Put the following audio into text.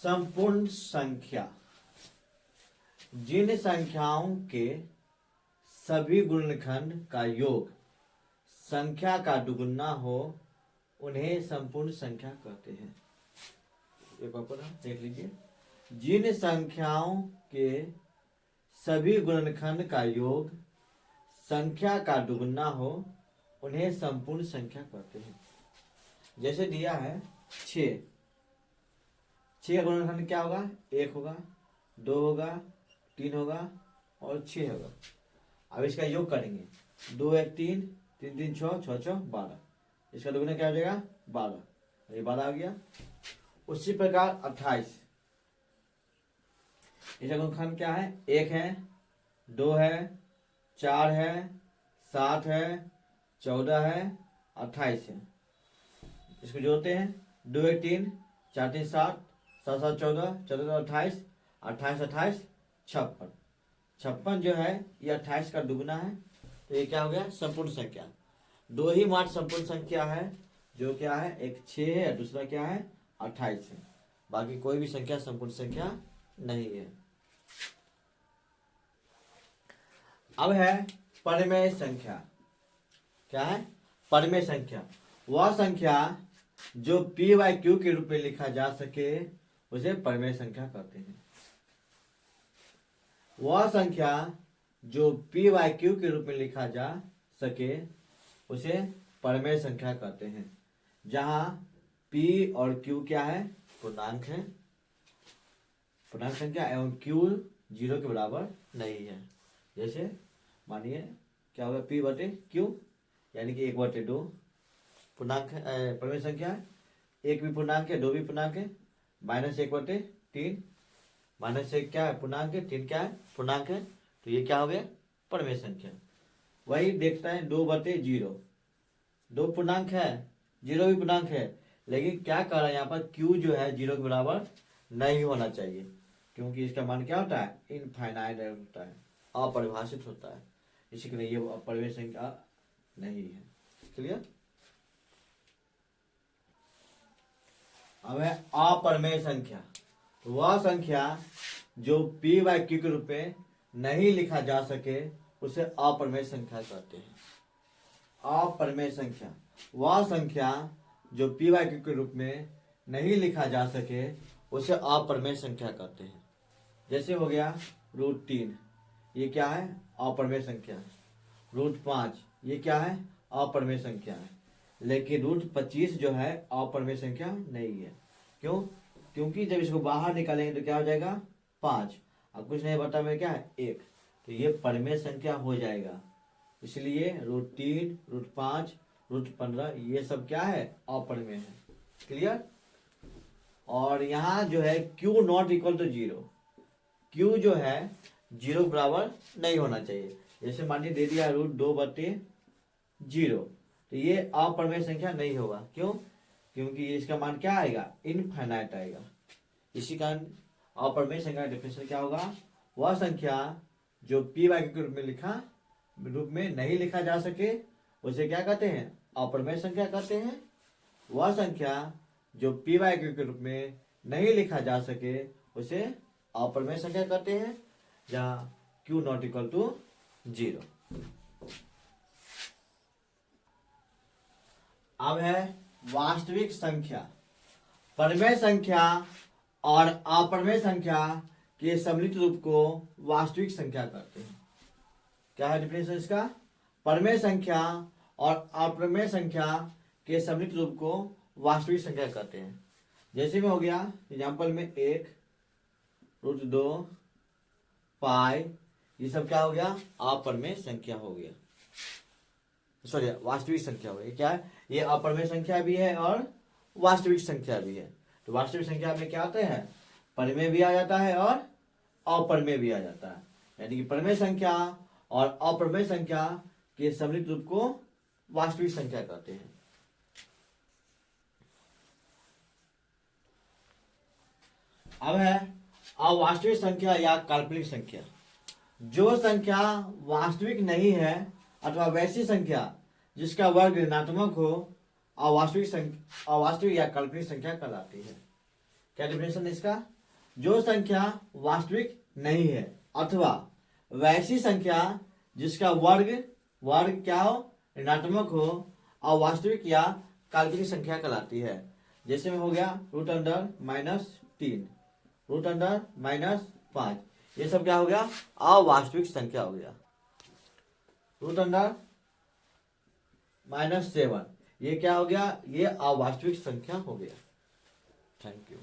संपूर्ण संख्या जिन संख्याओं के सभी गुणनखंड का योग संख्या का दुगुना हो उन्हें संपूर्ण संख्या कहते हैं। एक बार देख लीजिए, जिन संख्याओं के सभी गुणनखंड का योग संख्या का दुगुना हो उन्हें संपूर्ण संख्या कहते हैं। जैसे दिया है 6 का गुणनखंड क्या होगा? 1 होगा, 2 होगा, 3 होगा और 6 होगा। अब इसका योग करेंगे, 2 1 3, 3 3 6, 6 6 12। इसका दुगुना क्या हो जाएगा? 12। ये 12 आ गया। उसी प्रकार 28, इसका गुणनखंड क्या है? 1 है, 2 है, 4 है, 7 है, 14 है, 28 है। इसको जोड़ते हैं, 2 1 3, 4 3 7, 7 7 14, 14 28, 28 28 56। 56 जो है ये 28 का दुगुना है, तो ये क्या हो गया? संपूर्ण संख्या। दो ही मात्र संपूर्ण संख्या है, जो क्या है? एक 6 है, दूसरा क्या है? 28 है। बाकी कोई भी संख्या संपूर्ण संख्या नहीं है। अब है परिमेय संख्या। क्या है? परिमेय संख्या वह संख्या जो p/q के रूप में लिखा जा सके उसे परिमेय संख्या कहते हैं। वह संख्या जो p/q के रूप में लिखा जा सके उसे परिमेय संख्या कहते हैं, जहां p और q क्या है? पूर्णांक है, पूर्णांक संख्या, एवं q 0 के बराबर नहीं है। जैसे मानिए क्या होगा? p/q यानी कि 1/2 पूर्णांक है, परिमेय संख्या है। 1 भी पूर्णांक है, 2 भी पूर्णांक है। -1/3, -1 क्या है? पूर्णांक है, 3 क्या है? पूर्णांक है। तो ये क्या हो गया? परिमेय संख्या। वही देखता है 2/0, 2 पूर्णांक है, 0 भी पूर्णांक है, लेकिन क्या कह रहा है यहाँ पर? q जो है 0 के बराबर नहीं होना चाहिए, क्योंकि इसका मान क्या होता है? इनफाइनाइट होता है, अपरिभाषित होता है। इसी के लिए ये परिमेय संख्या नहीं है। क्लियर? अब है अपरिमेय संख्या। वह संख्या जो p/q के रूप में नहीं लिखा जा सके उसे अपरिमेय संख्या कहते हैं। अपरिमेय संख्या वह संख्या जो p/q के रूप में नहीं लिखा जा सके उसे अपरिमेय संख्या कहते हैं। जैसे हो गया √3, ये क्या है? अपरिमेय संख्या है। √5 ये क्या है? अपरिमेय संख्या है। लेकिन √25 जो है अपरिमेय संख्या नहीं है। क्यों? क्योंकि जब इसको बाहर निकालेंगे तो क्या हो जाएगा? 5। अब कुछ नहीं बता में क्या है? 1। तो ये परिमेय संख्या हो जाएगा। इसलिए √3, √5, √15 ये सब क्या है? अपरिमेय है। क्लियर? और यहाँ जो है q ≠ 0, q जो है 0 बराबर नहीं होना चाहिए। जैसे मानिए दे दिया √2/0, तो ये अपरिमेय संख्या नहीं होगा। क्यों? क्योंकि इसका मान क्या आएगा? इनफाइनाइट आएगा। इसी कारण अपरिमेय संख्या का डेफिनेशन क्या होगा? वह संख्या जो p/q के रूप में नहीं लिखा जा सके उसे क्या कहते हैं? अपरिमेय संख्या कहते हैं। वह संख्या जो p/q के रूप में नहीं लिखा जा सके उसे अपरिमेय संख्या कहते हैं, जहाँ q ≠ 0। अब है वास्तविक संख्या। परिमेय संख्या और अपरिमेय संख्या के सम्मिलित रूप को वास्तविक संख्या कहते हैं। क्या है डिफिनेशन इसका? परिमेय संख्या और अपरिमेय संख्या के सम्मिलित रूप को वास्तविक संख्या कहते हैं। जैसे में हो गया एग्जाम्पल में 1, √2, पाई, ये सब क्या हो गया? अपरिमेय संख्या हो गया, सॉरी वास्तविक संख्या हो गई। क्या है? ये अपरिमेय संख्या भी है और वास्तविक संख्या भी है। तो वास्तविक संख्या में क्या होते हैं? परिमेय भी आ जाता है और अपरिमेय भी आ जाता है। यानी कि परिमेय संख्या और अपरिमेय संख्या के सम्मिलित रूप को वास्तविक संख्या कहते हैं। अब है अवास्तविक संख्या या काल्पनिक संख्या। जो संख्या वास्तविक नहीं है अथवा वैसी संख्या जिसका वर्ग ऋणात्मक हो अवास्तविक या काल्पनिक संख्या कहलाती है। क्या डेफिनेशन इसका? जो संख्या वास्तविक नहीं है अथवा वैसी संख्या जिसका वर्ग क्या हो, ऋणात्मक हो, अवास्तविक या काल्पनिक संख्या कहलाती है। जैसे में हो गया √√-3, √5, ये सब क्या हो गया? अवास्तविक संख्या हो गया। √7, ये क्या हो गया? ये अवास्तविक संख्या हो गया। Thank you.